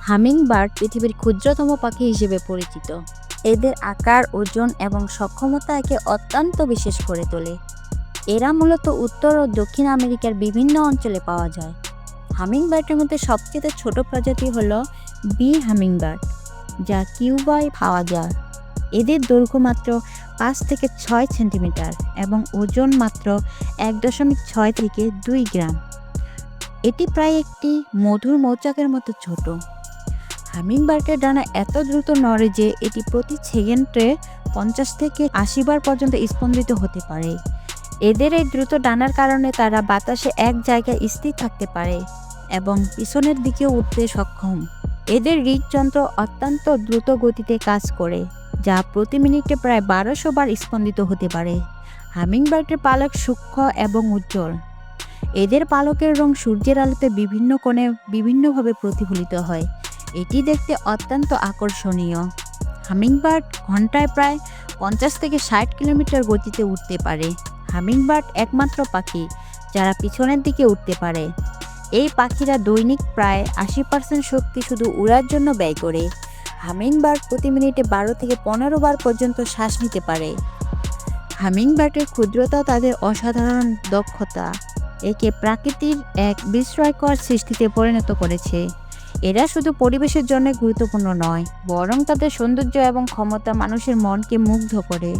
Hummingbird পৃথিবীর ক্ষুদ্রতম পাখি হিসেবে পরিচিত। এদের আকার, ওজন এবং সক্ষমতা একে অত্যন্ত বিশেষ করে তোলে। এরা মূলত উত্তর ও দক্ষিণ আমেরিকার বিভিন্ন অঞ্চলে পাওয়া যায়। হামিংবার্ডের মধ্যে সবচেয়ে ছোট প্রজাতি হলো বি হামিংবার্ড, যা কিউবায় পাওয়া যায়। এদের দৈর্ঘ্য মাত্র 5 থেকে 6 সেন্টিমিটার এবং ওজন মাত্র 1.6 থেকে 2 গ্রাম। এটি প্রায় একটি মধুর মৌচাকের মতো ছোট। হামিংবার্ডের ডানা এত দ্রুত নড়ে যে এটি প্রতি সেকেন্ডে 50 থেকে 80 বার পর্যন্ত স্পন্দিত হতে পারে। এদের এই দ্রুত ডানার কারণে তারা বাতাসে এক জায়গায় স্থির থাকতে পারে এবং পিছনের দিকে উঠতে সক্ষম। এদের হৃদযন্ত্র অত্যন্ত দ্রুত গতিতে কাজ করে, যা প্রতি মিনিটে প্রায় 1200 বার স্পন্দিত হতে পারে। হামিংবার্ডের পালক সূক্ষ্ম এবং উজ্জ্বল। এদের পালকের রং সূর্যের আলোতে বিভিন্ন কোণে বিভিন্নভাবে প্রতিফলিত হয়। এটি দেখতে অত্যন্ত আকর্ষণীয়। হামিংবার্ড ঘন্টায় প্রায় 50 থেকে 60 কিলোমিটার গতিতে উড়তে পারে। হামিংবার্ড একমাত্র পাখি যারা পিছনের দিকে উঠতে পারে। এই পাখিরা দৈনিক প্রায় 80% শক্তি শুধু উড়ার জন্য ব্যয় করে। হামিংবার্ড প্রতি মিনিটে 12 থেকে 15 বার পর্যন্ত শ্বাস নিতে পারে। হামিংবার্ডের ক্ষুদ্রতা তাদের অসাধারণ দক্ষতা একে প্রাকৃতিক এক বিস্ময়কর সৃষ্টিতে পরিণত করেছে। এরা শুধু পরিবেশের জন্য গুরুত্বপূর্ণ নয়, বরং তাদের সৌন্দর্য এবং ক্ষমতা মানুষের মনকে মুগ্ধ করে।